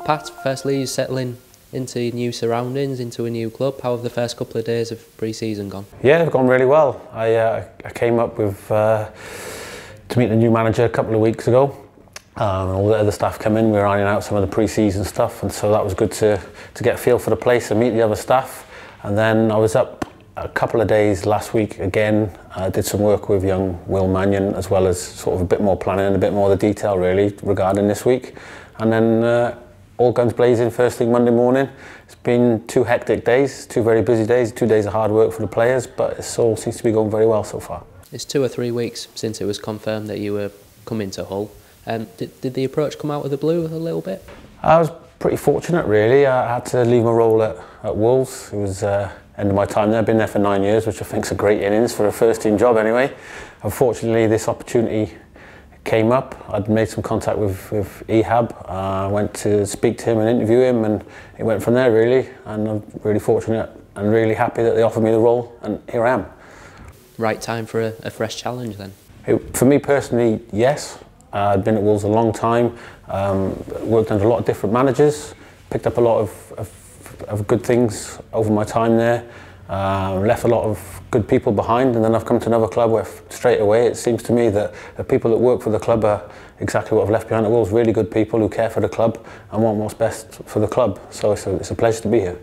Pat, firstly, you're settling into new surroundings, into a new club. How have the first couple of days of pre-season gone? Yeah, they've gone really well. I came up with to meet the new manager a couple of weeks ago. All the other staff come in, we were ironing out some of the pre-season stuff, and so that was good to get a feel for the place and meet the other staff. And then I was up a couple of days last week again. I did some work with young Will Mannion, as well as sort of a bit more planning and a bit more of the detail really regarding this week. And then all guns blazing first thing Monday morning. It's been 2 hectic days, 2 very busy days, 2 days of hard work for the players, but it all seems to be going very well so far. It's 2 or 3 weeks since it was confirmed that you were coming to Hull. Did the approach come out of the blue a little bit? I was pretty fortunate really. I had to leave my role at Wolves. It was end of my time there. I've been there for 9 years, which I think is a great innings for a first team job anyway. Unfortunately, this opportunity came up. I'd made some contact with Ehab. I went to speak to him and interview him, and it went from there really. And I'm really fortunate and really happy that they offered me the role, and here I am. Right time for a fresh challenge then? For me personally, yes. I'd been at Wolves a long time, worked under a lot of different managers, picked up a lot of good things over my time there, left a lot of good people behind, and then I've come to another club where straight away it seems to me that the people that work for the club are exactly what I've left behind at Wolves, really good people who care for the club and want what's best for the club, so it's a pleasure to be here.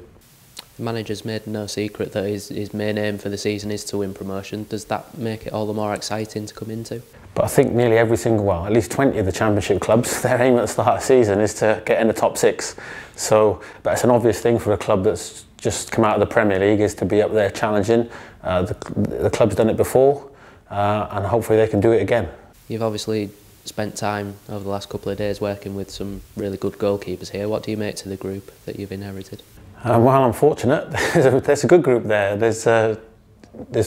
The manager's made no secret that his main aim for the season is to win promotion. Does that make it all the more exciting to come into? But I think nearly every single, well, at least 20 of the championship clubs, their aim at the start of the season is to get in the top 6. So, but it's an obvious thing for a club that's just come out of the Premier League is to be up there challenging. The club's done it before, and hopefully they can do it again. You've obviously spent time over the last couple of days working with some really good goalkeepers here. What do you make to the group that you've inherited? Well, I'm fortunate. There's a good group there. There's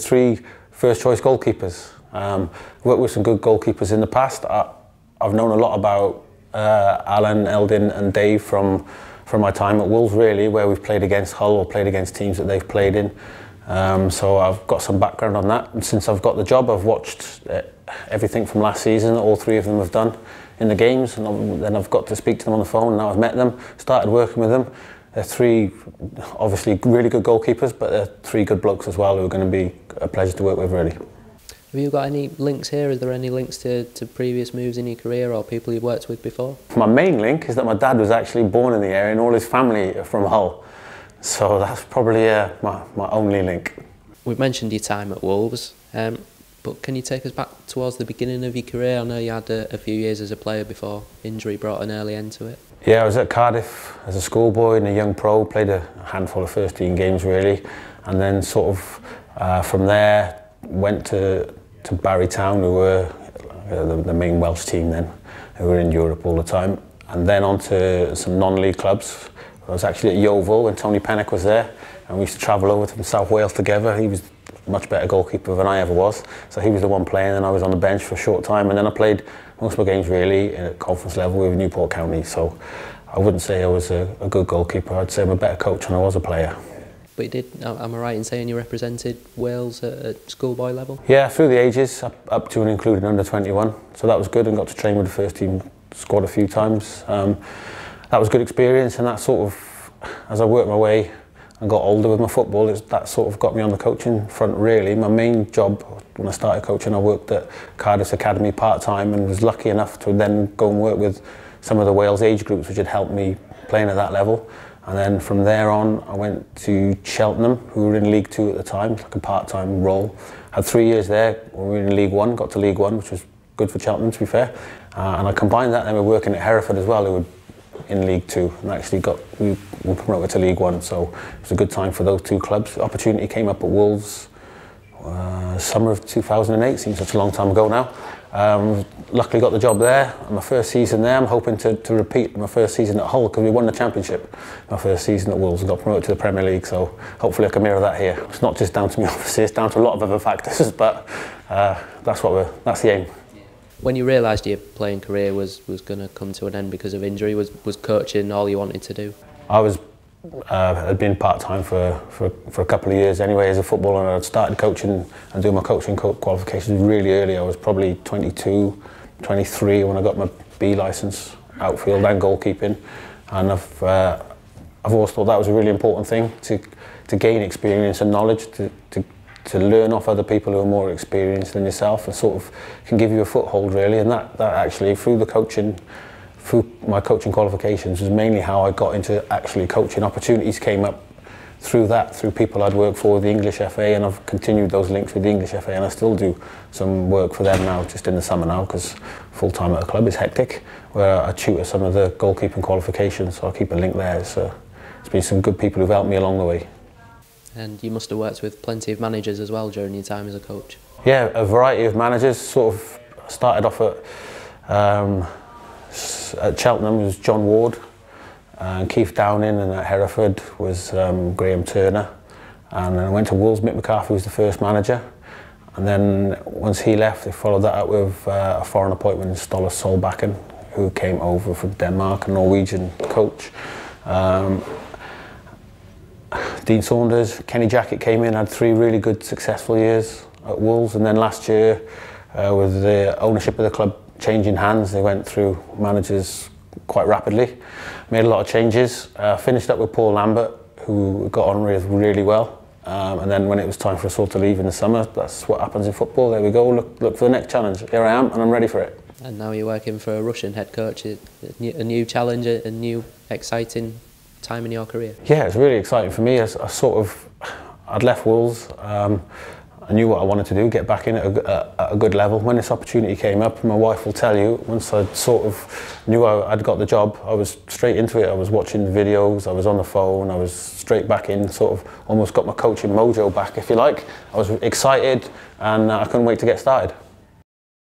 3 first-choice goalkeepers. Worked with some good goalkeepers in the past. I've known a lot about Alan, Eldin and Dave from my time at Wolves really, where we've played against Hull or played against teams that they've played in. So I've got some background on that, and since I've got the job I've watched everything from last season that all 3 of them have done in the games, and then I've got to speak to them on the phone. Now I've met them, started working with them. They're 3 obviously really good goalkeepers, but they're 3 good blokes as well who are going to be a pleasure to work with really. Have you got any links here? Is there any links to previous moves in your career or people you've worked with before? My main link is that my dad was actually born in the area and all his family are from Hull. So that's probably my only link. We've mentioned your time at Wolves, but can you take us back towards the beginning of your career? I know you had a few years as a player before injury brought an early end to it. Yeah, I was at Cardiff as a schoolboy and a young pro, played a handful of first team games really, and then sort of from there went to Barry Town, who were the main Welsh team then, who were in Europe all the time, and then on to some non-league clubs. I was actually at Yeovil when Tony Pennock was there, and we used to travel over to South Wales together. He was a much better goalkeeper than I ever was, so he was the one playing and I was on the bench for a short time, and then I played most of my games really at conference level with Newport County, so I wouldn't say I was a good goalkeeper. I'd say I'm a better coach than I was a player. But you did, am I right in saying you represented Wales at schoolboy level? Yeah, through the ages, up to and including under 21. So that was good, and got to train with the first team squad a few times. That was good experience, and that sort of, as I worked my way and got older with my football, that sort of got me on the coaching front really. My main job when I started coaching, I worked at Cardiff's Academy part-time and was lucky enough to then go and work with some of the Wales age groups which had helped me playing at that level. And then from there on, I went to Cheltenham, who were in League 2 at the time, like a part-time role. Had 3 years there, we were in League 1, got to League 1, which was good for Cheltenham, to be fair. And I combined that then with working at Hereford as well, who were in League 2, and actually we were promoted to League 1, so it was a good time for those 2 clubs. The opportunity came up at Wolves, summer of 2008, seems such a long time ago now. Luckily got the job there, and my first season there, I'm hoping to repeat my first season at Hull, because we won the championship my first season at Wolves and got promoted to the Premier League, so hopefully I can mirror that here. It's not just down to me obviously, it's down to a lot of other factors, but that's the aim. When you realised your playing career was going to come to an end because of injury, was coaching all you wanted to do? I'd been part-time for a couple of years anyway as a footballer, and I'd started coaching and doing my coaching qualifications really early. I was probably 22, 23 when I got my B licence, outfield and goalkeeping. and I've always thought that was a really important thing, to gain experience and knowledge, to learn off other people who are more experienced than yourself, and sort of can give you a foothold really. And that actually through my coaching qualifications was mainly how I got into actually coaching. Opportunities came up through people I'd worked for with the English FA, and I've continued those links with the English FA, and I still do some work for them now, just in the summer now, because full time at a club is hectic, where I tutor some of the goalkeeping qualifications, so I'll keep a link there. So it's been some good people who've helped me along the way. And you must have worked with plenty of managers as well during your time as a coach. Yeah, a variety of managers. Sort of started off at Cheltenham was John Ward, and Keith Downing, and at Hereford was Graham Turner, and then I went to Wolves. Mick McCarthy was the first manager, and then once he left, they followed that up with a foreign appointment, Ståle Solbakken, who came over from Denmark, a Norwegian coach. Dean Saunders, Kenny Jackett came in, had 3 really good successful years at Wolves, and then last year with the ownership of the club changing hands, they went through managers quite rapidly, made a lot of changes, finished up with Paul Lambert, who got on with really well, and then when it was time for us all to leave in the summer, that's what happens in football. There we go, look for the next challenge. Here I am, and I'm ready for it. And now you're working for a Russian head coach, a new challenge, a new exciting time in your career? Yeah, it's really exciting for me. I'd left Wolves. I knew what I wanted to do, get back in at a good level. When this opportunity came up, my wife will tell you, once I sort of knew I'd got the job, I was straight into it. I was watching videos, I was on the phone, I was straight back in, sort of almost got my coaching mojo back, if you like. I was excited, and I couldn't wait to get started.